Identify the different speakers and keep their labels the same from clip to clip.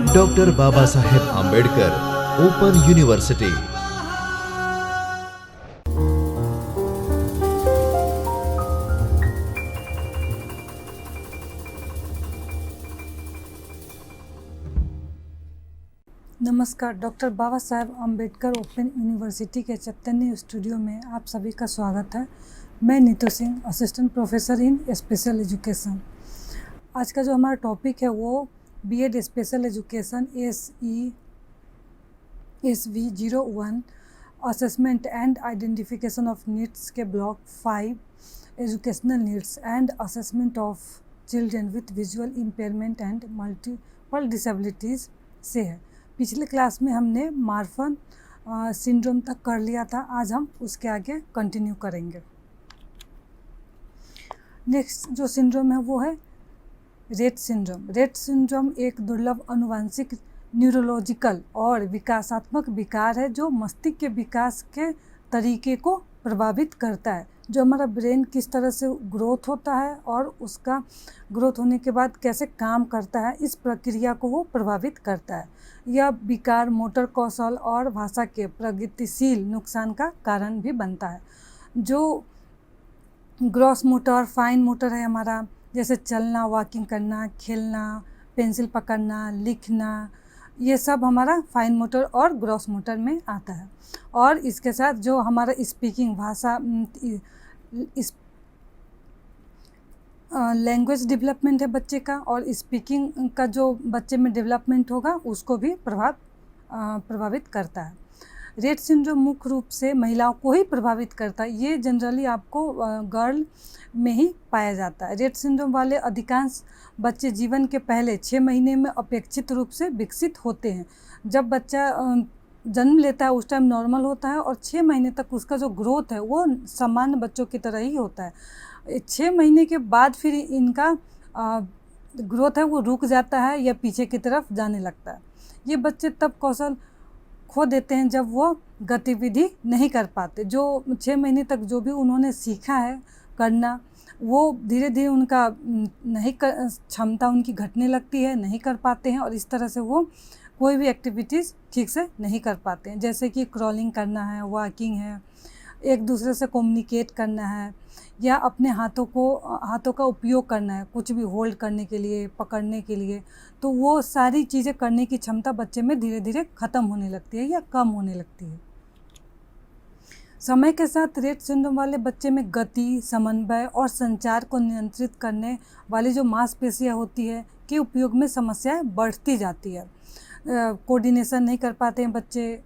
Speaker 1: Doctor Baba Saheb Ambedkar open university.
Speaker 2: नमस्कार। Doctor Baba Saheb Ambedkar open university के चैतन्य studio में आप सभी का स्वागत है। मैं Neetu Singh, assistant professor in special education. आज का जो हमारा टॉपिक है वो B Ed special education SV01 assessment and identification of needs के block 5 educational needs and assessment of children with visual impairment and multiple disabilities से है। पिछले क्लास में हमने मार्फन सिंड्रोम तक कर लिया था, आज हम उसके आगे कंटिन्यू करेंगे। नेक्स्ट जो सिंड्रोम है वो है रेट सिंड्रोम। रेट सिंड्रोम एक दुर्लभ आनुवंशिक न्यूरोलॉजिकल और विकासात्मक विकार है जो मस्तिष्क के विकास के तरीके को प्रभावित करता है। जो हमारा ब्रेन किस तरह से ग्रोथ होता है और उसका ग्रोथ होने के बाद कैसे काम करता है, इस प्रक्रिया को वो प्रभावित करता है। यह विकार मोटर कौशल और भाषा के प्रगतिशील नुकसान का कारण भी बनता है। जो ग्रॉस मोटर, फाइन मोटर है हमारा, जैसे चलना, वॉकिंग करना, खेलना, पेंसिल पकड़ना, लिखना, ये सब हमारा फाइन मोटर और ग्रॉस मोटर में आता है। और इसके साथ जो हमारा स्पीकिंग भाषा लैंग्वेज डेवलपमेंट है बच्चे का, और स्पीकिंग का जो बच्चे में डेवलपमेंट होगा उसको भी प्रभावित करता है। रेट सिंड्रोम मुख्य रूप से महिलाओं को ही प्रभावित करता है। ये जनरली आपको गर्ल में ही पाया जाता है। रेट सिंड्रोम वाले अधिकांश बच्चे जीवन के पहले 6 महीने में अपेक्षित रूप से विकसित होते हैं। जब बच्चा जन्म लेता है उस टाइम नॉर्मल होता है और 6 महीने तक उसका जो ग्रोथ है वो सामान्य बच्चों की तरह ही होता है। 6 महीने के बाद फिर इनका ग्रोथ है वो रुक जाता है या पीछे की तरफ जाने लगता है। ये बच्चे तब कौशल खो देते हैं जब वो गतिविधि नहीं कर पाते। जो 6 महीने तक जो भी उन्होंने सीखा है करना, वो धीरे धीरे उनका क्षमता उनकी घटने लगती है, नहीं कर पाते हैं, और इस तरह से वो कोई भी एक्टिविटीज़ ठीक से नहीं कर पाते हैं। जैसे कि क्रॉलिंग करना है, वॉकिंग है, एक दूसरे से कम्युनिकेट करना है, या अपने हाथों का उपयोग करना है कुछ भी होल्ड करने के लिए, पकड़ने के लिए। तो वो सारी चीज़ें करने की क्षमता बच्चे में धीरे धीरे ख़त्म होने लगती है या कम होने लगती है। समय के साथ रेट सिंड्रोम वाले बच्चे में गति, समन्वय और संचार को नियंत्रित करने वाली जो मांसपेशियाँ होती है के उपयोग में समस्याएं बढ़ती जाती है। कोऑर्डिनेशन नहीं कर पाते हैं बच्चे।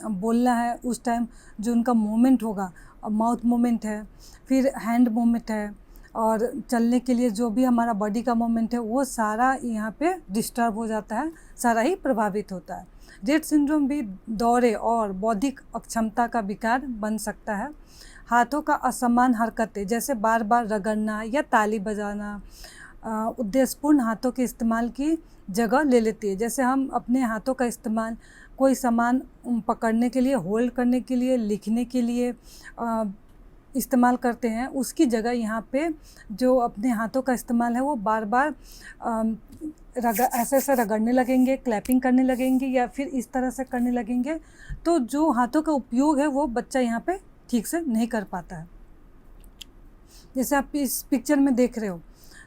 Speaker 2: बोलना है उस टाइम जो उनका मूवमेंट होगा, माउथ मूवमेंट है, फिर हैंड मूवमेंट है, और चलने के लिए जो भी हमारा बॉडी का मूवमेंट है वो सारा यहाँ पे डिस्टर्ब हो जाता है, सारा ही प्रभावित होता है। रेट सिंड्रोम भी दौरे और बौद्धिक अक्षमता का विकार बन सकता है। हाथों का असमान हरकतें, जैसे बार बार रगड़ना या ताली बजाना, उद्देश्यपूर्ण हाथों के इस्तेमाल की जगह ले लेती है। जैसे हम अपने हाथों का इस्तेमाल कोई सामान पकड़ने के लिए, होल्ड करने के लिए, लिखने के लिए इस्तेमाल करते हैं, उसकी जगह यहाँ पे जो अपने हाथों का इस्तेमाल है वो बार बार ऐसे रगड़ने लगेंगे, क्लैपिंग करने लगेंगे, या फिर इस तरह से करने लगेंगे। तो जो हाथों का उपयोग है वो बच्चा यहाँ पे ठीक से नहीं कर पाता है। जैसे आप इस पिक्चर में देख रहे हो,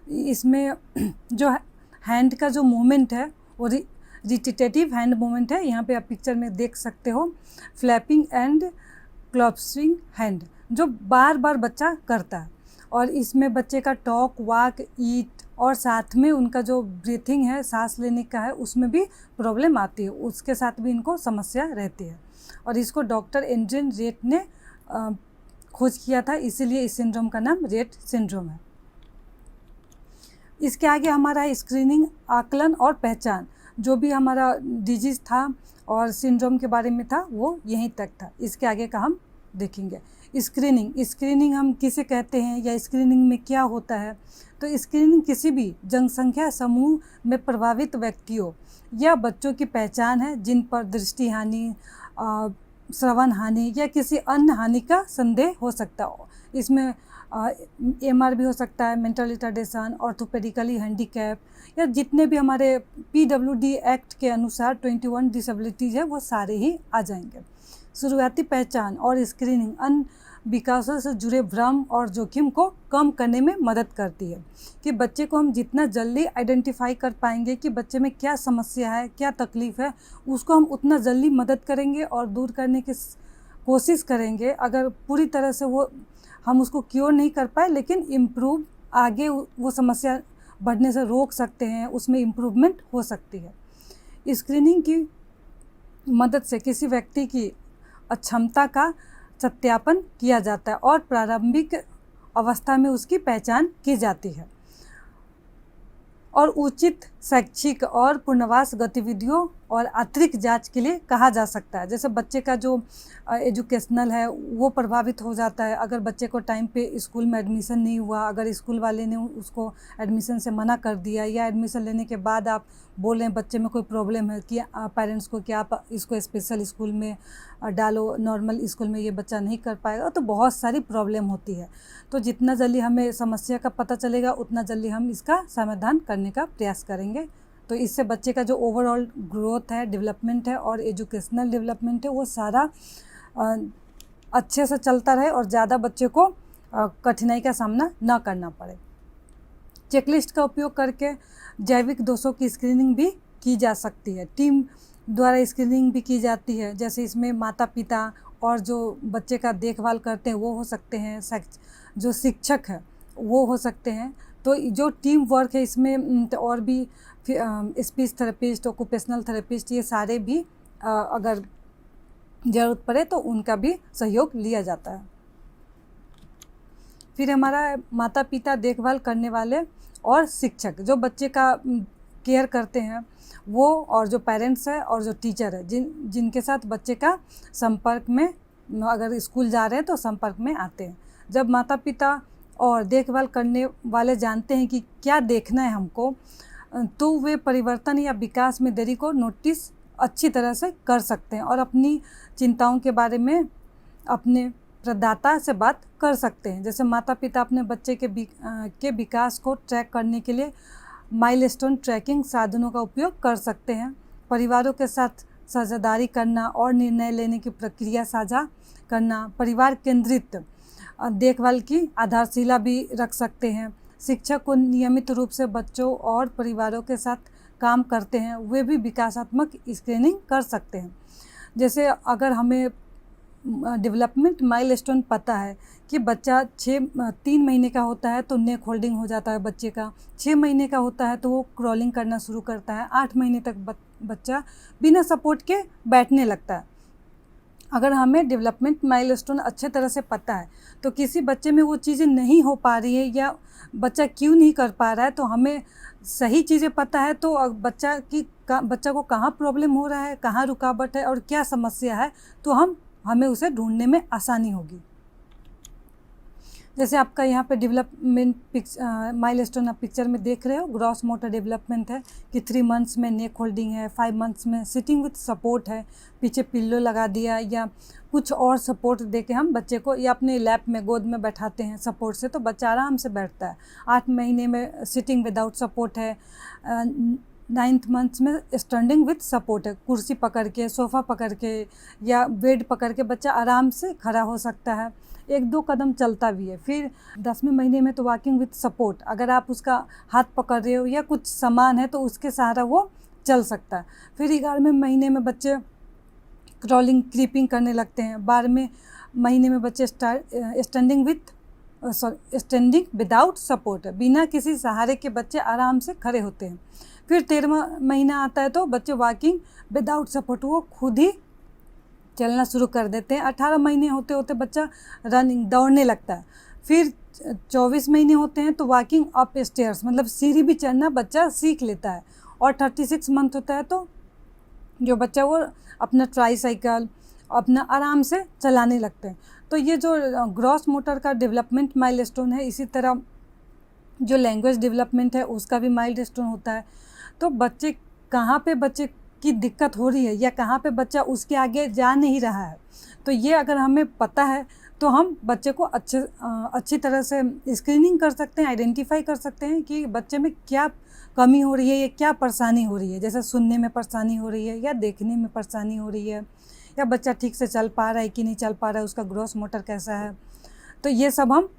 Speaker 2: इसमें जो हैंड का जो मूवमेंट है वो रिटेटिव हैंड मूवमेंट है। यहाँ पे आप पिक्चर में देख सकते हो फ्लैपिंग एंड क्लॉप्सिंग हैंड, जो बार बार बच्चा करता है। और इसमें बच्चे का टॉक, वॉक, ईट, और साथ में उनका जो ब्रीथिंग है, सांस लेने का है, उसमें भी प्रॉब्लम आती है। उसके साथ भी इनको समस्या रहती है। और इसको डॉक्टर एंड्रिन रेट ने खोज किया था, इसीलिए इस सिंड्रोम का नाम रेट सिंड्रोम है। इसके आगे हमारा है स्क्रीनिंग, आकलन और पहचान। जो भी हमारा डिजीज़ था और सिंड्रोम के बारे में था वो यहीं तक था। इसके आगे का हम देखेंगे। स्क्रीनिंग हम किसे कहते हैं या स्क्रीनिंग में क्या होता है? तो स्क्रीनिंग किसी भी जनसंख्या समूह में प्रभावित व्यक्तियों या बच्चों की पहचान है जिन पर दृष्टि हानि, श्रवण हानि या किसी अन्य हानि का संदेह हो सकता हो। इसमें MR भी हो सकता है, मेंटल रिटार्डेशन, ऑर्थोपेडिकली हैंडीकैप या जितने भी हमारे PWD एक्ट के अनुसार 21 डिसेबिलिटीज़ है वो सारे ही आ जाएंगे। शुरुआती पहचान और स्क्रीनिंग अन्य विकासों से जुड़े भ्रम और जोखिम को कम करने में मदद करती है कि बच्चे को हम जितना जल्दी आइडेंटिफाई कर पाएंगे कि बच्चे में क्या समस्या है, क्या तकलीफ़ है, उसको हम उतना जल्दी मदद करेंगे और दूर करने की कोशिश करेंगे। अगर पूरी तरह से वो हम उसको क्योर नहीं कर पाए लेकिन इम्प्रूव आगे वो समस्या बढ़ने से रोक सकते हैं, उसमें इम्प्रूवमेंट हो सकती है। स्क्रीनिंग की मदद से किसी व्यक्ति की अक्षमता का सत्यापन किया जाता है और प्रारंभिक अवस्था में उसकी पहचान की जाती है और उचित शैक्षिक और पुनर्वास गतिविधियों और अतिरिक्त जांच के लिए कहा जा सकता है। जैसे बच्चे का जो एजुकेशनल है वो प्रभावित हो जाता है अगर बच्चे को टाइम पे स्कूल में एडमिशन नहीं हुआ, अगर स्कूल वाले ने उसको एडमिशन से मना कर दिया या एडमिशन लेने के बाद आप बोलें बच्चे में कोई प्रॉब्लम है कि पेरेंट्स को कि आप इसको स्पेशल स्कूल में डालो, नॉर्मल स्कूल में ये बच्चा नहीं कर पाएगा, तो बहुत सारी प्रॉब्लम होती है। तो जितना जल्दी हमें समस्या का पता चलेगा उतना जल्दी हम इसका समाधान करने का प्रयास करेंगे। तो इससे बच्चे का जो ओवरऑल ग्रोथ है, डेवलपमेंट है और एजुकेशनल डेवलपमेंट है वो सारा अच्छे से चलता रहे और ज़्यादा बच्चे को कठिनाई का सामना ना करना पड़े। चेकलिस्ट का उपयोग करके जैविक दोषों की स्क्रीनिंग भी की जा सकती है। टीम द्वारा स्क्रीनिंग भी की जाती है, जैसे इसमें माता पिता और जो बच्चे का देखभाल करते हैं वो हो सकते हैं, जो शिक्षक है वो हो सकते हैं। तो जो टीम वर्क है इसमें तो और भी स्पीच थेरेपिस्ट, ऑक्यूपेशनल थेरेपिस्ट, ये सारे भी अगर ज़रूरत पड़े तो उनका भी सहयोग लिया जाता है। फिर हमारा माता पिता, देखभाल करने वाले और शिक्षक जो बच्चे का केयर करते हैं वो, और जो पेरेंट्स है और जो टीचर है जिनके साथ बच्चे का संपर्क में, अगर स्कूल जा रहे हैं तो संपर्क में आते हैं। जब माता पिता और देखभाल करने वाले जानते हैं कि क्या देखना है हमको, तो वे परिवर्तन या विकास में देरी को नोटिस अच्छी तरह से कर सकते हैं और अपनी चिंताओं के बारे में अपने प्रदाता से बात कर सकते हैं। जैसे माता पिता अपने बच्चे के विकास को ट्रैक करने के लिए माइलस्टोन ट्रैकिंग साधनों का उपयोग कर सकते हैं। परिवारों के साथ साझेदारी करना और निर्णय लेने की प्रक्रिया साझा करना, परिवार केंद्रित देखभाल की आधारशिला भी रख सकते हैं। शिक्षक को नियमित रूप से बच्चों और परिवारों के साथ काम करते हैं, वे भी विकासात्मक स्क्रीनिंग कर सकते हैं। जैसे अगर हमें डेवलपमेंट माइलस्टोन पता है कि बच्चा 3 महीने का होता है तो नेक होल्डिंग हो जाता है बच्चे का, 6 महीने का होता है तो वो क्रॉलिंग करना शुरू करता है, 8 महीने तक बच्चा बिना सपोर्ट के बैठने लगता है। अगर हमें डेवलपमेंट माइलस्टोन अच्छे तरह से पता है तो किसी बच्चे में वो चीज़ें नहीं हो पा रही है या बच्चा क्यों नहीं कर पा रहा है, तो हमें सही चीज़ें पता है तो बच्चा को कहाँ प्रॉब्लम हो रहा है, कहाँ रुकावट है और क्या समस्या है, तो हमें उसे ढूंढने में आसानी होगी। जैसे आपका यहाँ पे डेवलपमेंट माइलस्टोन आप पिक्चर में देख रहे हो, ग्रॉस मोटर डेवलपमेंट है कि 3 मंथ्स में नेक होल्डिंग है, 5 मंथ्स में सिटिंग विथ सपोर्ट है, पीछे पिल्लो लगा दिया या कुछ और सपोर्ट देके हम बच्चे को या अपने लैप में गोद में बैठाते हैं सपोर्ट से, तो बच्चा आराम से बैठता है। 8 महीने में सिटिंग विदाउट सपोर्ट है, 9th मंथ्स में स्टैंडिंग विथ सपोर्ट है, कुर्सी पकड़ के, सोफ़ा पकड़ के या बेड पकड़ के बच्चा आराम से खड़ा हो सकता है, 1-2 कदम चलता भी है। फिर 10वें महीने में तो वॉकिंग विथ सपोर्ट, अगर आप उसका हाथ पकड़ रहे हो या कुछ सामान है तो उसके सहारा वो चल सकता है। फिर 11वें महीने में बच्चे क्रॉलिंग, क्रीपिंग करने लगते हैं। 12वें महीने में बच्चे स्टैंडिंग विदाउट सपोर्ट है, बिना किसी सहारे के बच्चे आराम से खड़े होते हैं। फिर 13वां महीना आता है तो बच्चे वॉकिंग विदाउट सपोर्ट, वो खुद ही चलना शुरू कर देते हैं। 18 महीने होते होते बच्चा रनिंग, दौड़ने लगता है। फिर 24 महीने होते हैं तो वॉकिंग अप स्टेयर्स, मतलब सीढ़ी भी चढ़ना बच्चा सीख लेता है। और 36 मंथ होता है तो जो बच्चा वो अपना ट्राईसाइकिल अपना आराम से चलाने लगते हैं। तो ये जो ग्रॉस मोटर का डेवलपमेंट माइलस्टोन है, इसी तरह जो लैंग्वेज डेवलपमेंट है उसका भी माइलस्टोन होता है। तो बच्चे बच्चे की दिक्कत हो रही है या कहाँ पे बच्चा उसके आगे जा नहीं रहा है, तो ये अगर हमें पता है तो हम बच्चे को अच्छी तरह से स्क्रीनिंग कर सकते हैं, आइडेंटिफाई कर सकते हैं कि बच्चे में क्या कमी हो रही है या क्या परेशानी हो रही है। जैसे सुनने में परेशानी हो रही है या देखने में परेशानी हो रही है, या बच्चा ठीक से चल पा रहा है कि नहीं चल पा रहा है, उसका ग्रॉस मोटर कैसा है। तो ये सब हम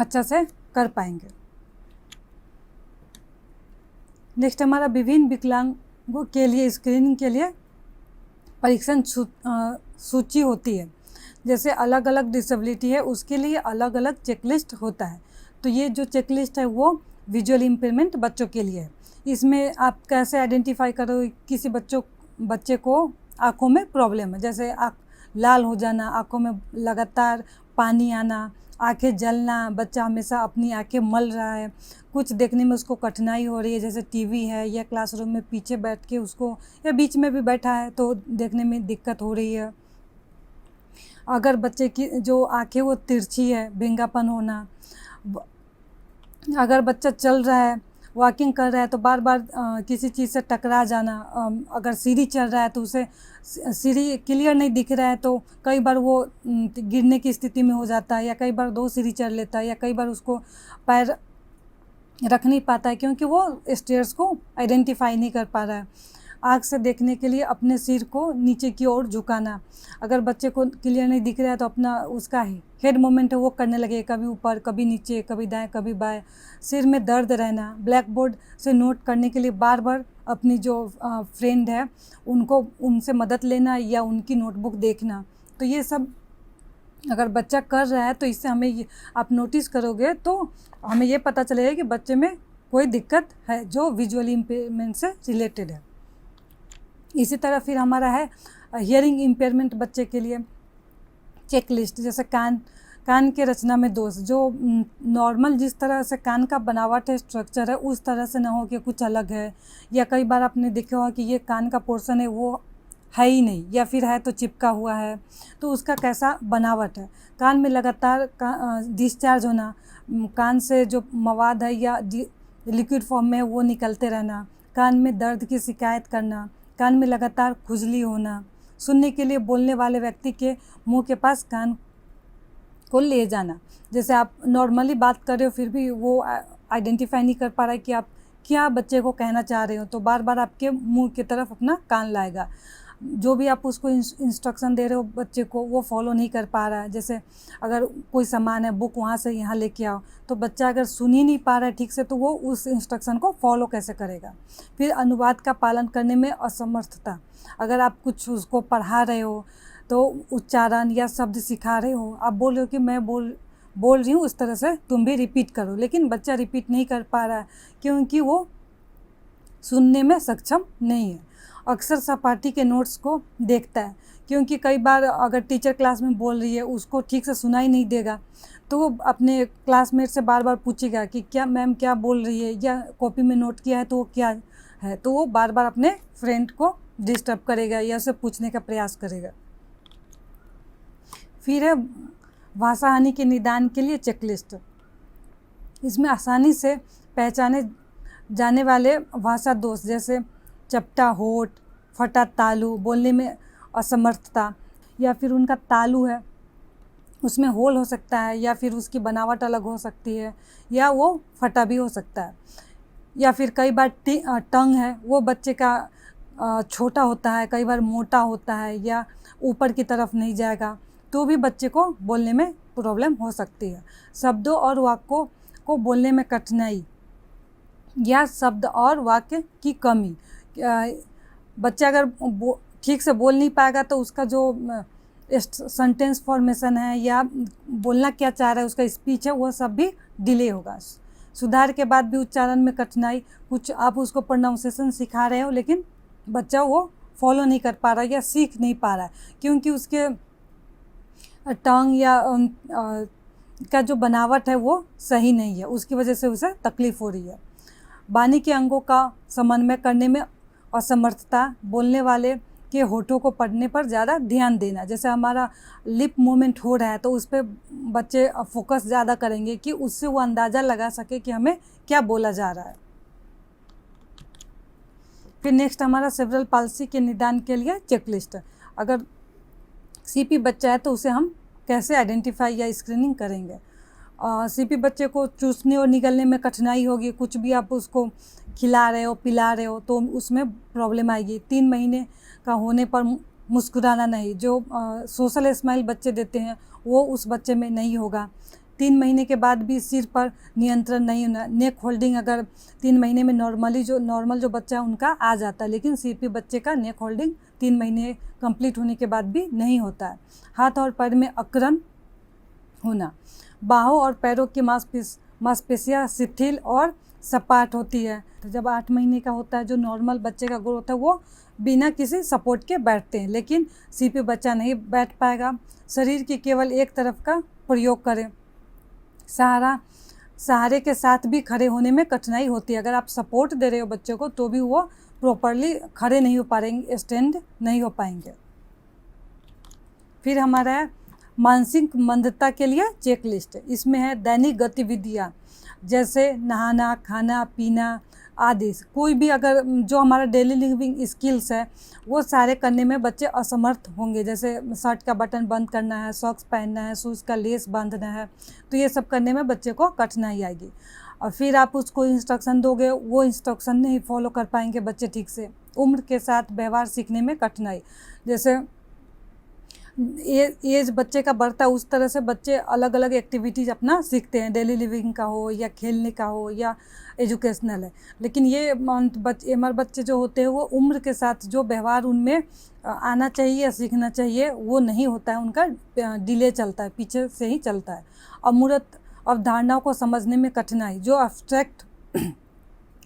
Speaker 2: अच्छा से कर पाएंगे। नेक्स्ट हमारा विभिन्न विकलांगों के लिए स्क्रीनिंग के लिए परीक्षण सूची होती है। जैसे अलग अलग डिसेबिलिटी है उसके लिए अलग अलग चेकलिस्ट होता है। तो ये जो चेकलिस्ट है वो विजुअल इम्पेयरमेंट बच्चों के लिए है। इसमें आप कैसे आइडेंटिफाई करो किसी बच्चे को आँखों में प्रॉब्लम है, जैसे आँख लाल हो जाना, आँखों में लगातार पानी आना, आंखें जलना, बच्चा हमेशा अपनी आंखें मल रहा है, कुछ देखने में उसको कठिनाई हो रही है, जैसे टीवी है या क्लासरूम में पीछे बैठ के उसको या बीच में भी बैठा है तो देखने में दिक्कत हो रही है। अगर बच्चे की जो आंखें वो तिरछी है, भेंगापन होना, अगर बच्चा चल रहा है, वॉकिंग कर रहा है तो बार बार किसी चीज़ से टकरा जाना, अगर सीढ़ी चढ़ रहा है तो उसे सीढ़ी क्लियर नहीं दिख रहा है तो कई बार वो गिरने की स्थिति में हो जाता है, या कई बार 2 सीढ़ी चढ़ लेता है, या कई बार उसको पैर रख नहीं पाता है क्योंकि वो स्टेयर्स को आइडेंटिफाई नहीं कर पा रहा है। आँख से देखने के लिए अपने सिर को नीचे की ओर झुकाना, अगर बच्चे को क्लियर नहीं दिख रहा है तो अपना उसका हेड मूवमेंट है वो करने लगे, कभी ऊपर कभी नीचे, कभी दाएं कभी बाएं। सिर में दर्द रहना, ब्लैक बोर्ड से नोट करने के लिए बार बार अपनी जो फ्रेंड है उनसे मदद लेना या उनकी नोटबुक देखना। तो ये सब अगर बच्चा कर रहा है तो इससे हमें आप नोटिस करोगे तो हमें ये पता चलेगा कि बच्चे में कोई दिक्कत है जो विजुअल इम्पेयरमेंट से रिलेटेड है। इसी तरह फिर हमारा है हियरिंग इम्पेयरमेंट बच्चे के लिए चेकलिस्ट। जैसे कान के रचना में दोष, जो नॉर्मल जिस तरह से कान का बनावट है, स्ट्रक्चर है, उस तरह से ना हो कि कुछ अलग है, या कई बार आपने देखा होगा कि ये कान का पोर्शन है वो है ही नहीं, या फिर है तो चिपका हुआ है, तो उसका कैसा बनावट है। कान में लगातार डिस्चार्ज होना, कान से जो मवाद है या लिक्विड फॉर्म में वो निकलते रहना, कान में दर्द की शिकायत करना, कान में लगातार खुजली होना, सुनने के लिए बोलने वाले व्यक्ति के मुंह के पास कान को ले जाना। जैसे आप नॉर्मली बात कर रहे हो फिर भी वो आइडेंटिफाई नहीं कर पा रहा है कि आप क्या बच्चे को कहना चाह रहे हो, तो बार बार आपके मुंह की तरफ अपना कान लाएगा। जो भी आप उसको इंस्ट्रक्शन दे रहे हो बच्चे को वो फॉलो नहीं कर पा रहा है। जैसे अगर कोई सामान है, बुक वहाँ से यहाँ लेके आओ, तो बच्चा अगर सुन ही नहीं पा रहा है ठीक से तो वो उस इंस्ट्रक्शन को फॉलो कैसे करेगा। फिर अनुवाद का पालन करने में असमर्थता, अगर आप कुछ उसको पढ़ा रहे हो तो उच्चारण या शब्द सिखा रहे हो, आप बोल रहे हो कि मैं बोल रही हूँ उस तरह से तुम भी रिपीट करो, लेकिन बच्चा रिपीट नहीं कर पा रहा है क्योंकि वो सुनने में सक्षम नहीं है। अक्सर सहपाठी के नोट्स को देखता है, क्योंकि कई बार अगर टीचर क्लास में बोल रही है उसको ठीक से सुनाई नहीं देगा तो वो अपने क्लासमेट से बार बार पूछेगा कि क्या मैम क्या बोल रही है, या कॉपी में नोट किया है तो वो क्या है, तो वो बार बार अपने फ्रेंड को डिस्टर्ब करेगा या उसे पूछने का प्रयास करेगा। फिर है भाषा हानि के निदान के लिए चेकलिस्ट। इसमें आसानी से पहचाने जाने वाले भाषा दोष, जैसे चपटा होठ, फटा तालु, बोलने में असमर्थता, या फिर उनका तालु है उसमें होल हो सकता है, या फिर उसकी बनावट अलग हो सकती है, या वो फटा भी हो सकता है, या फिर कई बार टंग है वो बच्चे का छोटा होता है, कई बार मोटा होता है या ऊपर की तरफ नहीं जाएगा, तो भी बच्चे को बोलने में प्रॉब्लम हो सकती है। शब्दों और वाक्यों को बोलने में कठिनाई या शब्द और वाक्य की कमी, बच्चा अगर ठीक से बोल नहीं पाएगा तो उसका जो सेंटेंस फॉर्मेशन है या बोलना क्या चाह रहा है उसका स्पीच है वो सब भी डिले होगा। सुधार के बाद भी उच्चारण में कठिनाई, कुछ आप उसको प्रोनाउंसिएशन सिखा रहे हो लेकिन बच्चा वो फॉलो नहीं कर पा रहा या सीख नहीं पा रहा है क्योंकि उसके टंग या का जो बनावट है वो सही नहीं है, उसकी वजह से उसे तकलीफ़ हो रही है। वाणी के अंगों का समन्वय करने में असमर्थता, बोलने वाले के होठों को पढ़ने पर ज़्यादा ध्यान देना, जैसे हमारा लिप मूवमेंट हो रहा है तो उस पर बच्चे फोकस ज़्यादा करेंगे कि उससे वो अंदाज़ा लगा सके कि हमें क्या बोला जा रहा है। फिर नेक्स्ट हमारा सेरेब्रल पाल्सी के निदान के लिए चेकलिस्ट। अगर सीपी बच्चा है तो उसे हम कैसे आइडेंटिफाई या स्क्रीनिंग करेंगे। सीपी बच्चे को चूसने और निगलने में कठिनाई होगी, कुछ भी आप उसको खिला रहे हो पिला रहे हो तो उसमें प्रॉब्लम आएगी। 3 महीने का होने पर मुस्कुराना नहीं, जो सोशल स्माइल बच्चे देते हैं वो उस बच्चे में नहीं होगा। 3 महीने के बाद भी सिर पर नियंत्रण नहीं होना। नेक होल्डिंग अगर 3 महीने में नॉर्मल जो बच्चा है उनका आ जाता है, लेकिन सीपी बच्चे का नेक होल्डिंग 3 महीने कंप्लीट होने के बाद भी नहीं होता है। हाथ और पैर में अकड़न होना, बाहों और पैरों की मांसपेशियाँ शिथिल और सपाट होती है। तो जब 8 महीने का होता है, जो नॉर्मल बच्चे का ग्रोथ है वो बिना किसी सपोर्ट के बैठते हैं, लेकिन सीपी बच्चा नहीं बैठ पाएगा। शरीर की केवल एक तरफ का प्रयोग करें। सहारे के साथ भी खड़े होने में कठिनाई होती है। अगर आप सपोर्ट दे रहे हो बच्चों को तो भी वो प्रॉपरली खड़े नहीं हो पाएंगे, स्टैंड नहीं हो पाएंगे। फिर हमारा है मानसिक मंदता के लिए चेक लिस्ट। इसमें है दैनिक गतिविधियाँ जैसे नहाना, खाना पीना आदि। कोई भी अगर जो हमारा डेली लिविंग स्किल्स है वो सारे करने में बच्चे असमर्थ होंगे। जैसे शर्ट का बटन बंद करना है, सॉक्स पहनना है, शूज़ का लेस बांधना है, तो ये सब करने में बच्चे को कठिनाई आएगी। और फिर आप उसको इंस्ट्रक्शन दोगे, वो इंस्ट्रक्शन नहीं फॉलो कर पाएंगे बच्चे ठीक से। उम्र के साथ व्यवहार सीखने में कठिनाई, जैसे एज बच्चे का बढ़ता है उस तरह से बच्चे अलग अलग एक्टिविटीज़ अपना सीखते हैं, डेली लिविंग का हो या खेलने का हो या एजुकेशनल है। लेकिन ये एमआर बच्चे जो होते हैं वो उम्र के साथ जो व्यवहार उनमें आना चाहिए या सीखना चाहिए वो नहीं होता है, उनका डिले चलता है, पीछे से ही चलता है। अमूर्त अवधारणाओं को समझने में कठिनाई, जो एब्स्ट्रैक्ट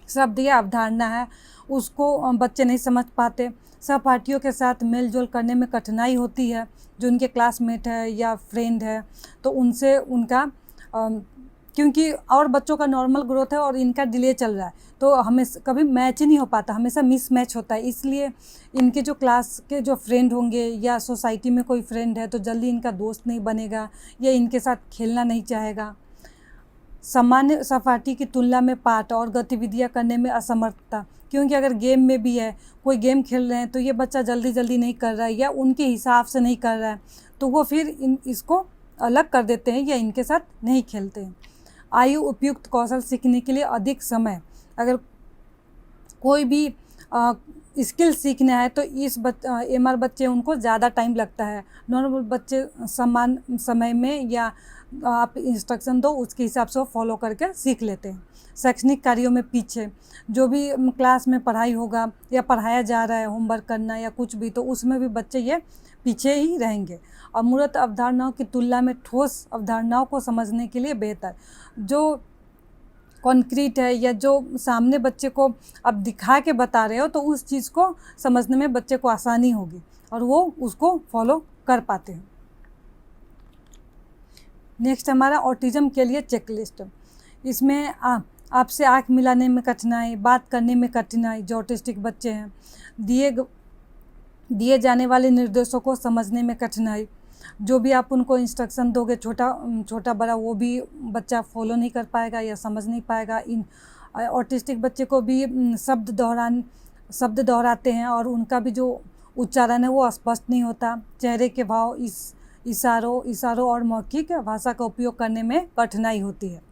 Speaker 2: शब्द या अवधारणा है उसको बच्चे नहीं समझ पाते। सहपाठियों के साथ मेल जोल करने में कठिनाई होती है, जो उनके क्लासमेट है या फ्रेंड है तो उनसे उनका क्योंकि और बच्चों का नॉर्मल ग्रोथ है और इनका डिले चल रहा है तो हमें कभी मैच ही नहीं हो पाता, हमेशा मिस मैच होता है। इसलिए इनके जो क्लास के जो फ्रेंड होंगे या सोसाइटी में कोई फ्रेंड है तो जल्दी इनका दोस्त नहीं बनेगा या इनके साथ खेलना नहीं चाहेगा। सामान्य सहपाठी की तुलना में पाठ और गतिविधियां करने में असमर्थता, क्योंकि अगर गेम में भी है, कोई गेम खेल रहे हैं तो ये बच्चा जल्दी नहीं कर रहा है या उनके हिसाब से नहीं कर रहा है तो वो फिर इसको अलग कर देते हैं या इनके साथ नहीं खेलते हैं। आयु उपयुक्त कौशल सीखने के लिए अधिक समय, अगर कोई भी स्किल सीखना है तो एमआर बच्चे उनको ज़्यादा टाइम लगता है। नॉर्मल बच्चे समान समय में या आप इंस्ट्रक्शन दो उसके हिसाब से वो फॉलो करके सीख लेते हैं। शैक्षणिक कार्यों में पीछे, जो भी क्लास में पढ़ाई होगा या पढ़ाया जा रहा है, होमवर्क करना या कुछ भी, तो उसमें भी बच्चे ये पीछे ही रहेंगे। अमूर्त अवधारणाओं की तुलना में ठोस अवधारणाओं को समझने के लिए बेहतर, जो कॉन्क्रीट है या जो सामने बच्चे को आप दिखा के बता रहे हो तो उस चीज़ को समझने में बच्चे को आसानी होगी और वो उसको फॉलो कर पाते हैं। नेक्स्ट हमारा ऑटिज़म के लिए चेकलिस्ट। इसमें आपसे आँख मिलाने में कठिनाई, बात करने में कठिनाई, जो ऑटिस्टिक बच्चे हैं, दिए जाने वाले निर्देशों को समझने में कठिनाई, जो भी आप उनको इंस्ट्रक्शन दोगे छोटा बड़ा वो भी बच्चा फॉलो नहीं कर पाएगा या समझ नहीं पाएगा। इन ऑटिस्टिक बच्चे को भी शब्द दोहराते हैं और उनका भी जो उच्चारण है वो स्पष्ट नहीं होता। चेहरे के भाव, इशारों और मौखिक भाषा का उपयोग करने में कठिनाई होती है।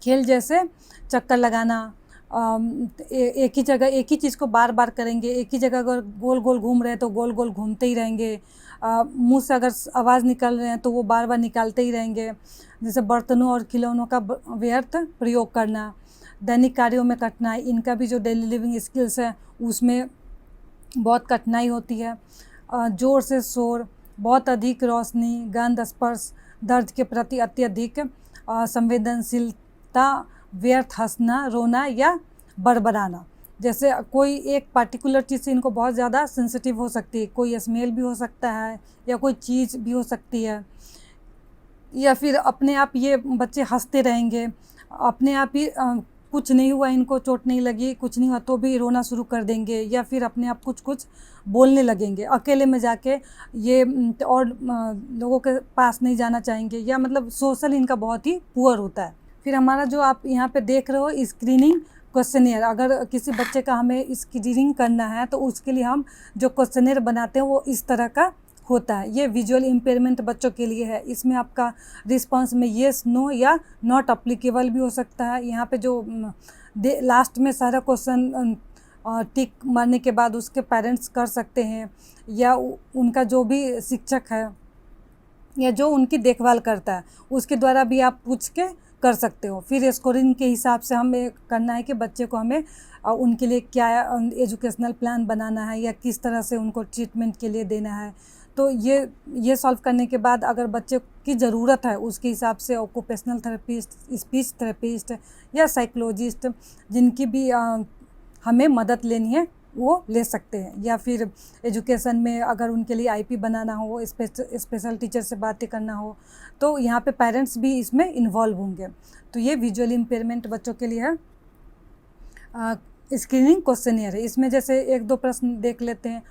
Speaker 2: खेल जैसे चक्कर लगाना, एक ही जगह एक ही चीज़ को बार बार करेंगे, एक ही जगह अगर गोल गोल घूम रहे हैं तो गोल गोल घूमते ही रहेंगे। मुंह से अगर आवाज़ निकल रहे हैं तो वो बार बार निकालते ही रहेंगे। जैसे बर्तनों और खिलौनों का व्यर्थ प्रयोग करना। दैनिक कार्यों में कठिनाई, इनका भी जो डेली लिविंग स्किल्स है उसमें बहुत कठिनाई होती है। जोर से शोर, बहुत अधिक रोशनी, गंध, स्पर्श, दर्द के प्रति अत्यधिक संवेदनशीलता, व्यर्थ हंसना, रोना या बड़बड़ाना। जैसे कोई एक पार्टिकुलर चीज़ से इनको बहुत ज़्यादा सेंसिटिव हो सकती है, कोई स्मेल भी हो सकता है या कोई चीज़ भी हो सकती है, या फिर अपने आप ये बच्चे हंसते रहेंगे, अपने आप ही कुछ नहीं हुआ, इनको चोट नहीं लगी, कुछ नहीं हुआ तो भी रोना शुरू कर देंगे या फिर अपने आप कुछ बोलने लगेंगे। अकेले में जाके ये और लोगों के पास नहीं जाना चाहेंगे, या मतलब सोशल इनका बहुत ही पुअर होता है। फिर हमारा जो आप यहाँ पे देख रहे हो स्क्रीनिंग क्वेश्चनेयर, अगर किसी बच्चे का हमें स्क्रीनिंग करना है तो उसके लिए हम जो क्वेश्चनेयर बनाते हैं वो इस तरह का होता है। ये विजुअल इम्पेयरमेंट बच्चों के लिए है। इसमें आपका रिस्पांस में येस, नो या नॉट अप्लीकेबल भी हो सकता है। यहाँ पे जो लास्ट में सारा क्वेश्चन टिक मारने के बाद उसके पेरेंट्स कर सकते हैं, या उनका जो भी शिक्षक है या जो उनकी देखभाल करता है उसके द्वारा भी आप पूछ के कर सकते हो। फिर स्कोरिंग के हिसाब से हमें करना है कि बच्चे को हमें उनके लिए क्या एजुकेशनल प्लान बनाना है या किस तरह से उनको ट्रीटमेंट के लिए देना है। तो ये सॉल्व करने के बाद अगर बच्चे की ज़रूरत है उसके हिसाब से ऑक्यूपेशनल थेरेपिस्ट, स्पीच थेरेपिस्ट या साइकोलॉजिस्ट जिनकी भी हमें मदद लेनी है वो ले सकते हैं। या फिर एजुकेशन में अगर उनके लिए आईपी बनाना हो, स्पेशल टीचर से बातें करना हो, तो यहाँ पे पेरेंट्स भी इसमें इन्वॉल्व होंगे। तो ये विजुअल इम्पेयरमेंट बच्चों के लिए है। स्क्रीनिंग क्वेश्चनियर है। इसमें जैसे 1-2 प्रश्न देख लेते हैं।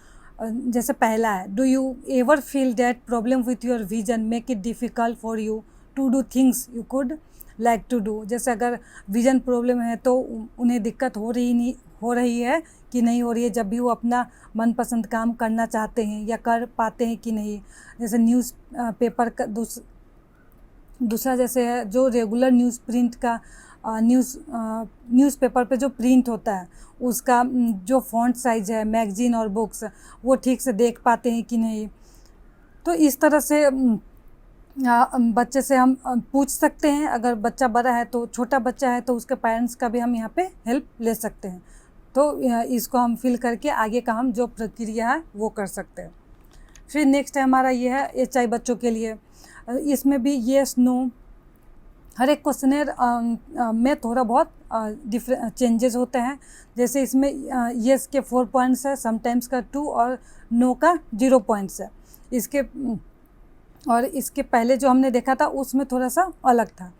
Speaker 2: जैसे पहला है, do you ever feel that problem with your vision make it difficult for you to do things you could like to do. जैसे अगर विजन प्रॉब्लम है तो उन्हें दिक्कत हो रही है कि नहीं हो रही है जब भी वो अपना मनपसंद काम करना चाहते हैं या कर पाते हैं कि नहीं। जैसे न्यूज़ पेपर का दूसरा जैसे है जो रेगुलर न्यूज़ प्रिंट का न्यूज़पेपर पे जो प्रिंट होता है उसका जो फॉन्ट साइज़ है, मैगजीन और बुक्स वो ठीक से देख पाते हैं कि नहीं। तो इस तरह से बच्चे से हम पूछ सकते हैं। अगर बच्चा बड़ा है तो, छोटा बच्चा है तो उसके पेरेंट्स का भी हम यहाँ पे हेल्प ले सकते हैं। तो इसको हम फिल करके आगे का हम जो प्रक्रिया है वो कर सकते हैं। फिर नेक्स्ट है हमारा ये है एचआई बच्चों के लिए। इसमें भी येस, नो, हर एक क्वेश्चनर में थोड़ा बहुत चेंजेस होते हैं। जैसे इसमें येस के 4 पॉइंट्स है, समटाइम्स का 2 और नो का 0 पॉइंट्स है। इसके पहले जो हमने देखा था उसमें थोड़ा सा अलग था।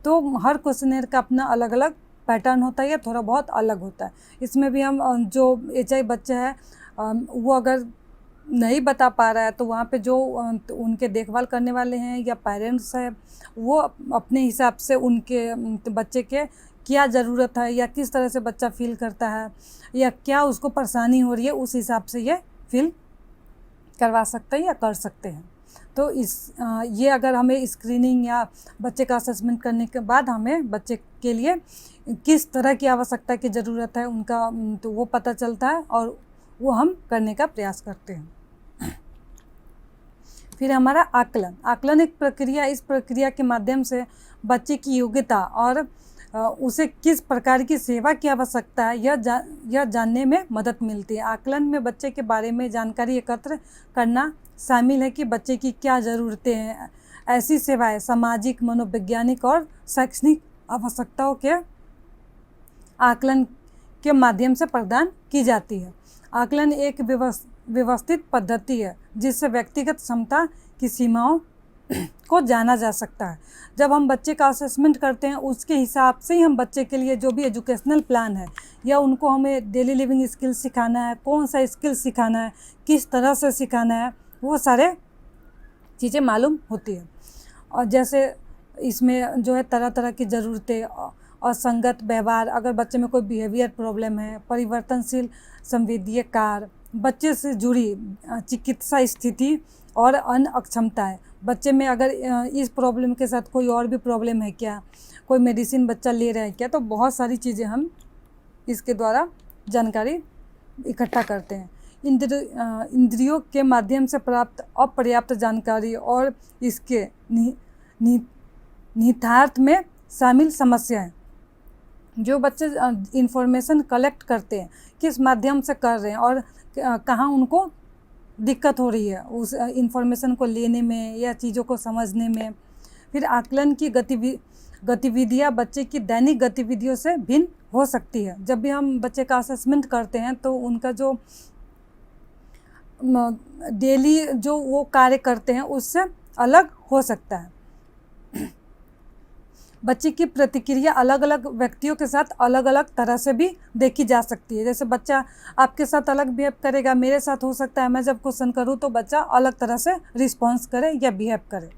Speaker 2: तो हर क्वेश्चनर का अपना अलग अलग पैटर्न होता है या थोड़ा बहुत अलग होता है। इसमें भी हम जो एचआई बच्चा है वो अगर नहीं बता पा रहा है तो वहाँ पे जो उनके देखभाल करने वाले हैं या पेरेंट्स है वो अपने हिसाब से उनके बच्चे के क्या ज़रूरत है या किस तरह से बच्चा फील करता है या क्या उसको परेशानी हो रही है उस हिसाब से ये फील करवा सकते हैं या कर सकते हैं। तो ये अगर हमें स्क्रीनिंग या बच्चे का असेसमेंट करने के बाद हमें बच्चे के लिए किस तरह की आवश्यकता की ज़रूरत है उनका तो वो पता चलता है और वो हम करने का प्रयास करते हैं। फिर हमारा आकलन एक प्रक्रिया। इस प्रक्रिया के माध्यम से बच्चे की योग्यता और उसे किस प्रकार की सेवा की आवश्यकता है यह जानने में मदद मिलती है। आकलन में बच्चे के बारे में जानकारी एकत्र करना शामिल है कि बच्चे की क्या ज़रूरतें हैं। ऐसी सेवाएं सामाजिक, मनोवैज्ञानिक और शैक्षणिक आवश्यकताओं के आकलन के माध्यम से प्रदान की जाती है। आकलन एक व्यवस्थित पद्धति है जिससे व्यक्तिगत क्षमता की सीमाओं को जाना जा सकता है। जब हम बच्चे का असेसमेंट करते हैं उसके हिसाब से ही हम बच्चे के लिए जो भी एजुकेशनल प्लान है या उनको हमें डेली लिविंग स्किल्स सिखाना है, कौन सा स्किल सिखाना है, किस तरह से सिखाना है, वो सारे चीज़ें मालूम होती है। और जैसे इसमें जो है तरह तरह की ज़रूरतें और संगत व्यवहार, अगर बच्चे में कोई बिहेवियर प्रॉब्लम है, परिवर्तनशील संवेदीय कार्य, बच्चे से जुड़ी चिकित्सा स्थिति और अन्य अक्षमताएं। बच्चे में अगर इस प्रॉब्लम के साथ कोई और भी प्रॉब्लम है क्या, कोई मेडिसिन बच्चा ले रहा है क्या, तो बहुत सारी चीज़ें हम इसके द्वारा जानकारी इकट्ठा करते हैं। इंद्रियों के माध्यम से प्राप्त अपर्याप्त जानकारी और इसके निहितार्थ में शामिल समस्याएं। जो बच्चे इंफॉर्मेशन कलेक्ट करते हैं किस माध्यम से कर रहे हैं और कहाँ उनको दिक्कत हो रही है उस इंफॉर्मेशन को लेने में या चीज़ों को समझने में। फिर आकलन की गतिविधियाँ बच्चे की दैनिक गतिविधियों से भिन्न हो सकती है। जब भी हम बच्चे का असेसमेंट करते हैं तो उनका जो डेली जो वो कार्य करते हैं उससे अलग हो सकता है। बच्चे की प्रतिक्रिया अलग अलग व्यक्तियों के साथ अलग अलग तरह से भी देखी जा सकती है। जैसे बच्चा आपके साथ अलग बिहेव करेगा, मेरे साथ हो सकता है मैं जब क्वेश्चन करूँ तो बच्चा अलग तरह से रिस्पॉन्स करे या बिहेव करे।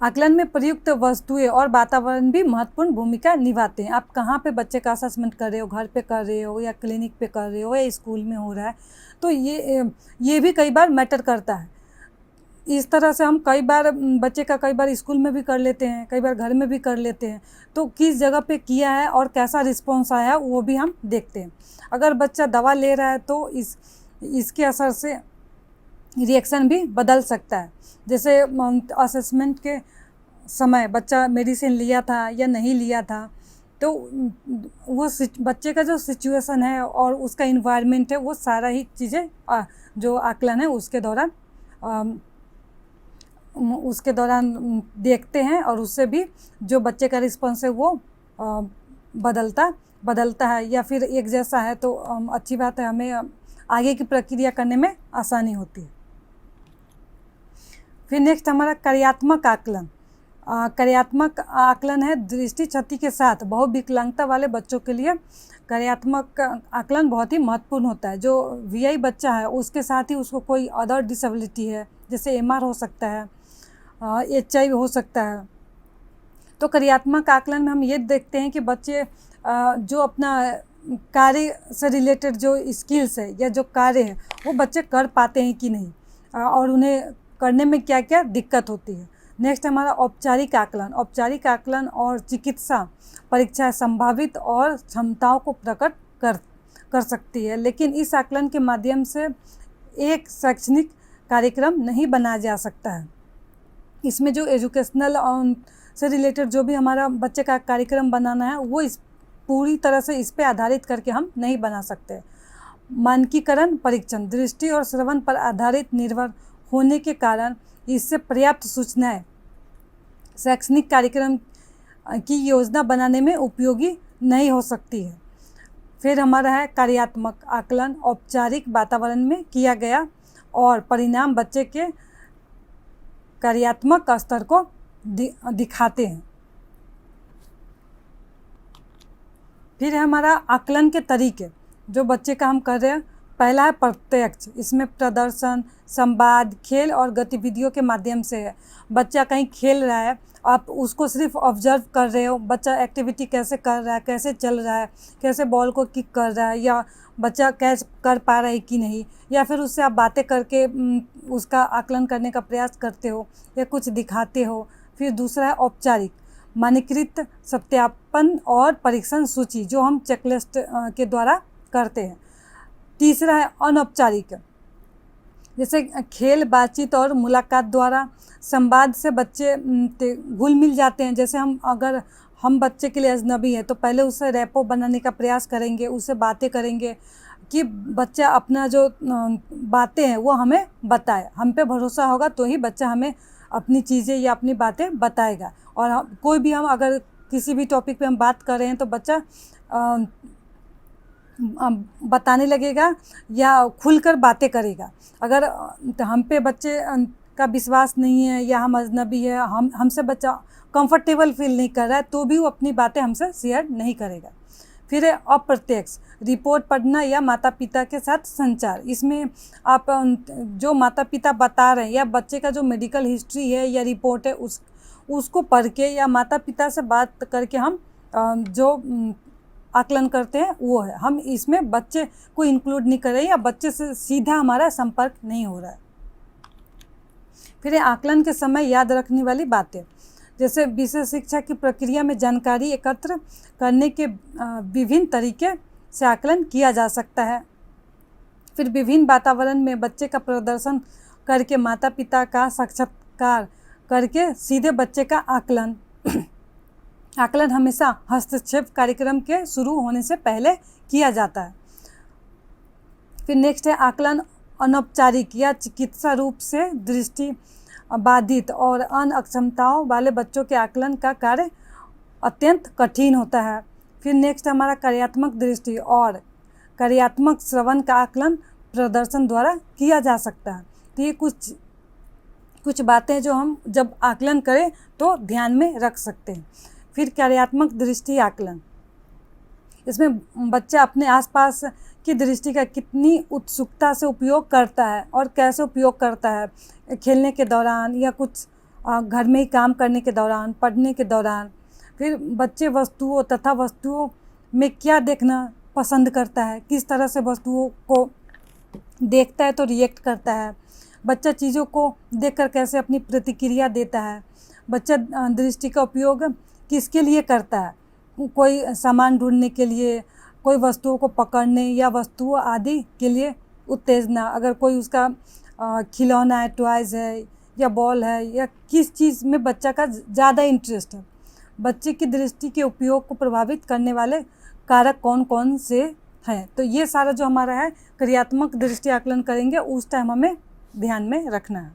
Speaker 2: आकलन में प्रयुक्त वस्तुएं और वातावरण भी महत्वपूर्ण भूमिका निभाते हैं। आप कहाँ पे बच्चे का असेसमेंट कर रहे हो, घर पे कर रहे हो या क्लिनिक पे कर रहे हो या स्कूल में हो रहा है, तो ये भी कई बार मैटर करता है। इस तरह से हम कई बार बच्चे का कई बार स्कूल में भी कर लेते हैं, कई बार घर में भी कर लेते हैं। तो किस जगह पे किया है और कैसा रिस्पॉन्स आया है वो भी हम देखते हैं। अगर बच्चा दवा ले रहा है तो इसके असर से रिएक्शन भी बदल सकता है। जैसे असेसमेंट के समय बच्चा मेडिसिन लिया था या नहीं लिया था, तो वो बच्चे का जो सिचुएशन है और उसका इन्वायरमेंट है, वो सारा ही चीज़ें जो आकलन है उसके दौरान देखते हैं, और उससे भी जो बच्चे का रिस्पॉन्स है वो बदलता है या फिर एक जैसा है, तो अच्छी बात है, हमें आगे की प्रक्रिया करने में आसानी होती है। फिर नेक्स्ट हमारा कार्यात्मक आकलन। कार्यात्मक आकलन है दृष्टि क्षति के साथ बहुविकलांगता वाले बच्चों के लिए कार्यात्मक आकलन बहुत ही महत्वपूर्ण होता है। जो VI बच्चा है उसके साथ ही उसको कोई अदर डिसेबिलिटी है, जैसे MR हो सकता है, HIV हो सकता है। तो कार्यात्मक आकलन में हम ये देखते हैं कि बच्चे जो अपना कार्य से रिलेटेड जो स्किल्स है या जो कार्य है वो बच्चे कर पाते हैं कि नहीं, और उन्हें करने में क्या क्या दिक्कत होती है। नेक्स्ट हमारा औपचारिक आकलन। औपचारिक आकलन और चिकित्सा परीक्षा संभावित और क्षमताओं को प्रकट कर सकती है, लेकिन इस आकलन के माध्यम से एक शैक्षणिक कार्यक्रम नहीं बनाया जा सकता है। इसमें जो एजुकेशनल से रिलेटेड जो भी हमारा बच्चे का कार्यक्रम बनाना है वो पूरी तरह से इस पे आधारित करके हम नहीं बना सकते। मानकीकरण परीक्षण दृष्टि और श्रवण पर आधारित निर्भर होने के कारण इससे पर्याप्त सूचनाएं शैक्षणिक कार्यक्रम की योजना बनाने में उपयोगी नहीं हो सकती है। फिर हमारा है कार्यात्मक आकलन औपचारिक वातावरण में किया गया और परिणाम बच्चे के कार्यात्मक स्तर को दिखाते हैं। फिर है हमारा आकलन के तरीके जो बच्चे का हम कर रहे हैं। पहला है प्रत्यक्ष, इसमें प्रदर्शन, संवाद, खेल और गतिविधियों के माध्यम से है। बच्चा कहीं खेल रहा है, आप उसको सिर्फ ऑब्जर्व कर रहे हो, बच्चा एक्टिविटी कैसे कर रहा है, कैसे चल रहा है, कैसे बॉल को किक कर रहा है, या बच्चा कैच कर पा रहा है कि नहीं, या फिर उससे आप बातें करके उसका आकलन करने का प्रयास करते हो या कुछ दिखाते हो। फिर दूसरा है औपचारिक, मानकीकृत सत्यापन और परीक्षण सूची जो हम चेकलिस्ट के द्वारा करते हैं। तीसरा है अनौपचारिक, जैसे खेल, बातचीत और मुलाकात द्वारा संवाद से बच्चे घुल मिल जाते हैं। जैसे अगर हम बच्चे के लिए अजनबी है तो पहले उससे रैपो बनाने का प्रयास करेंगे, उससे बातें करेंगे कि बच्चा अपना जो बातें हैं वो हमें बताए। हम पे भरोसा होगा तो ही बच्चा हमें अपनी चीज़ें या अपनी बातें बताएगा। और कोई भी हम अगर किसी भी टॉपिक पे हम बात कर रहे हैं तो बच्चा बताने लगेगा या खुलकर बातें करेगा। अगर हम पे बच्चे का विश्वास नहीं है या हम अजनबी है, हमसे बच्चा कंफर्टेबल फील नहीं कर रहा है, तो भी वो अपनी बातें हमसे शेयर नहीं करेगा। फिर है अप्रत्यक्ष, रिपोर्ट पढ़ना या माता पिता के साथ संचार। इसमें आप जो माता पिता बता रहे हैं या बच्चे का जो मेडिकल हिस्ट्री है या रिपोर्ट है उसको पढ़ के या माता पिता से बात करके हम जो आकलन करते हैं वो है। हम इसमें बच्चे को इंक्लूड नहीं कर रहे या बच्चे से सीधा हमारा संपर्क नहीं हो रहा है। फिर आकलन के समय याद रखने वाली बातें, जैसे विषय शिक्षा की प्रक्रिया में जानकारी एकत्र करने के विभिन्न तरीके से आकलन किया जा सकता है। फिर विभिन्न वातावरण में बच्चे का प्रदर्शन करके माता पिता का साक्षात्कार करके सीधे बच्चे का आकलन आकलन हमेशा हस्तक्षेप कार्यक्रम के शुरू होने से पहले किया जाता है। फिर नेक्स्ट है आकलन अनौपचारिक या चिकित्सा रूप से दृष्टि बाधित और अन्य अक्षमताओं वाले बच्चों के आकलन का कार्य अत्यंत कठिन होता है। फिर नेक्स्ट हमारा कार्यात्मक दृष्टि और कार्यात्मक श्रवण का आकलन प्रदर्शन द्वारा किया जा सकता है। तो ये कुछ बातें जो हम जब आकलन करें तो ध्यान में रख सकते हैं। फिर कार्यात्मक दृष्टि आकलन, इसमें बच्चा अपने आसपास की दृष्टि का कितनी उत्सुकता से उपयोग करता है और कैसे उपयोग करता है, खेलने के दौरान या कुछ घर में ही काम करने के दौरान, पढ़ने के दौरान। फिर बच्चे वस्तुओं तथा वस्तुओं में क्या देखना पसंद करता है, किस तरह से वस्तुओं को देखता है तो रिएक्ट करता है, बच्चा चीज़ों को देखकर कैसे अपनी प्रतिक्रिया देता है, बच्चा दृष्टि का उपयोग किसके लिए करता है, कोई सामान ढूंढने के लिए, कोई वस्तुओं को पकड़ने या वस्तुओं आदि के लिए उत्तेजना, अगर कोई उसका खिलौना है, टॉयज़ है या बॉल है, या किस चीज़ में बच्चा का ज़्यादा इंटरेस्ट है। बच्चे की दृष्टि के उपयोग को प्रभावित करने वाले कारक कौन कौन से हैं। तो ये सारा जो हमारा है क्रियात्मक दृष्टि आकलन करेंगे, उस टाइम हमें ध्यान में रखना है।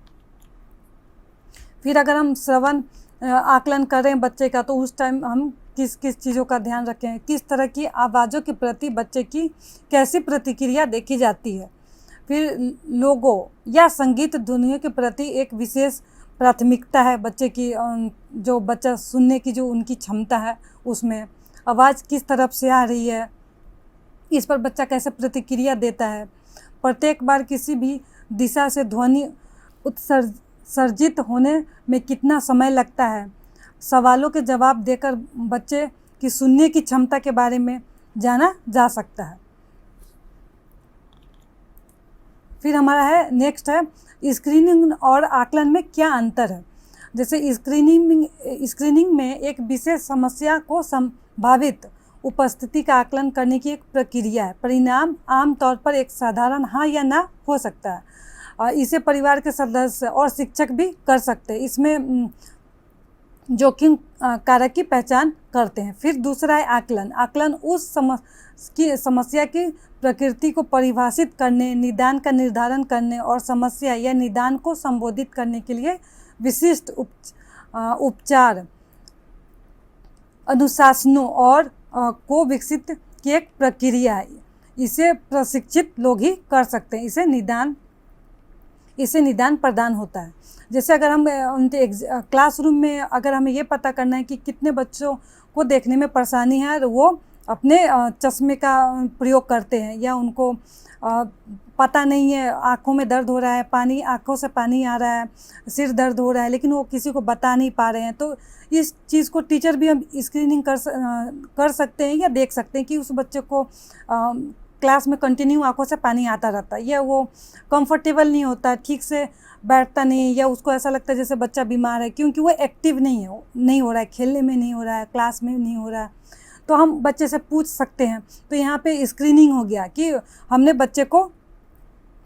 Speaker 2: फिर अगर हम श्रवण आकलन कर रहे हैं बच्चे का, तो उस टाइम हम किस किस चीज़ों का ध्यान रखें, किस तरह की आवाज़ों के प्रति बच्चे की कैसी प्रतिक्रिया देखी जाती है। फिर लोगों या संगीत ध्वनियों के प्रति एक विशेष प्राथमिकता है बच्चे की, जो बच्चा सुनने की जो उनकी क्षमता है, उसमें आवाज़ किस तरफ से आ रही है, इस पर बच्चा कैसे प्रतिक्रिया देता है। प्रत्येक बार किसी भी दिशा से ध्वनि उत्सर्जित होने में कितना समय लगता है। सवालों के जवाब देकर बच्चे की सुनने की क्षमता के बारे में जाना जा सकता है। फिर हमारा है नेक्स्ट है स्क्रीनिंग और आकलन में क्या अंतर है। जैसे स्क्रीनिंग में एक विशेष समस्या को संभावित उपस्थिति का आकलन करने की एक प्रक्रिया है। परिणाम आमतौर पर एक साधारण हाँ या ना हो सकता है। इसे परिवार के सदस्य और शिक्षक भी कर सकते हैं। इसमें जोखिम कारक की पहचान करते हैं। फिर दूसरा है आकलन। आकलन उस समस्या की प्रकृति को परिभाषित करने, निदान का निर्धारण करने और समस्या या निदान को संबोधित करने के लिए विशिष्ट उपचार, अनुशासनों और को विकसित की एक प्रक्रिया है। इसे प्रशिक्षित लोग ही कर सकते हैं। इसे निदान प्रदान होता है। जैसे अगर हम उनके क्लासरूम में अगर हमें ये पता करना है कि कितने बच्चों को देखने में परेशानी है, और वो अपने चश्मे का प्रयोग करते हैं, या उनको पता नहीं है, आँखों में दर्द हो रहा है, आँखों से पानी आ रहा है, सिर दर्द हो रहा है, लेकिन वो किसी को बता नहीं पा रहे हैं, तो इस चीज़ को टीचर भी हम स्क्रीनिंग कर सकते हैं या देख सकते हैं कि उस बच्चे को क्लास में कंटिन्यू आँखों से पानी आता रहता है, या वो कंफर्टेबल नहीं होता, ठीक से बैठता नहीं, या उसको ऐसा लगता है जैसे बच्चा बीमार है, क्योंकि वो एक्टिव नहीं हो रहा है, खेलने में नहीं हो रहा है, क्लास में नहीं हो रहा है। तो हम बच्चे से पूछ सकते हैं। तो यहाँ पे स्क्रीनिंग हो गया कि हमने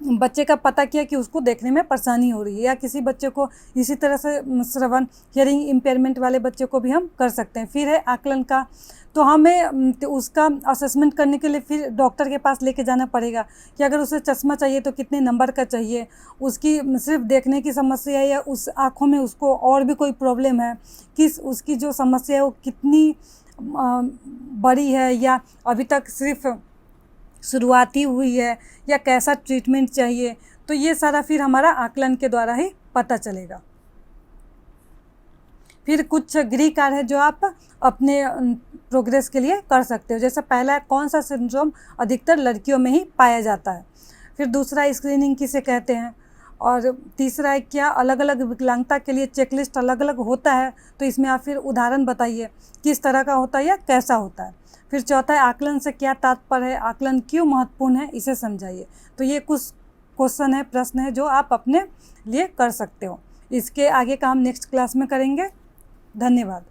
Speaker 2: बच्चे का पता किया कि उसको देखने में परेशानी हो रही है, या किसी बच्चे को इसी तरह से श्रवण हियरिंग इम्पेयरमेंट वाले बच्चे को भी हम कर सकते हैं। फिर है आकलन का। तो हमें उसका असेसमेंट करने के लिए फिर डॉक्टर के पास लेके जाना पड़ेगा कि अगर उसे चश्मा चाहिए तो कितने नंबर का चाहिए, उसकी सिर्फ देखने की समस्या है या उस आँखों में उसको और भी कोई प्रॉब्लम है, उसकी जो समस्या है वो कितनी बड़ी है, या अभी तक सिर्फ शुरुआती हुई है, या कैसा ट्रीटमेंट चाहिए। तो ये सारा फिर हमारा आकलन के द्वारा ही पता चलेगा। फिर कुछ गृह कार्य है जो आप अपने प्रोग्रेस के लिए कर सकते हो। जैसे पहला है, कौन सा सिंड्रोम अधिकतर लड़कियों में ही पाया जाता है। फिर दूसरा, स्क्रीनिंग किसे कहते हैं। और तीसरा है, क्या अलग अलग विकलांगता के लिए चेकलिस्ट अलग अलग होता है। तो इसमें आप फिर उदाहरण बताइए किस तरह का होता है या कैसा होता है। फिर चौथा है, आकलन से क्या तात्पर्य है, आकलन क्यों महत्वपूर्ण है, इसे समझाइए। तो ये कुछ क्वेश्चन है, प्रश्न है जो आप अपने लिए कर सकते हो। इसके आगे का हम नेक्स्ट क्लास में करेंगे। धन्यवाद।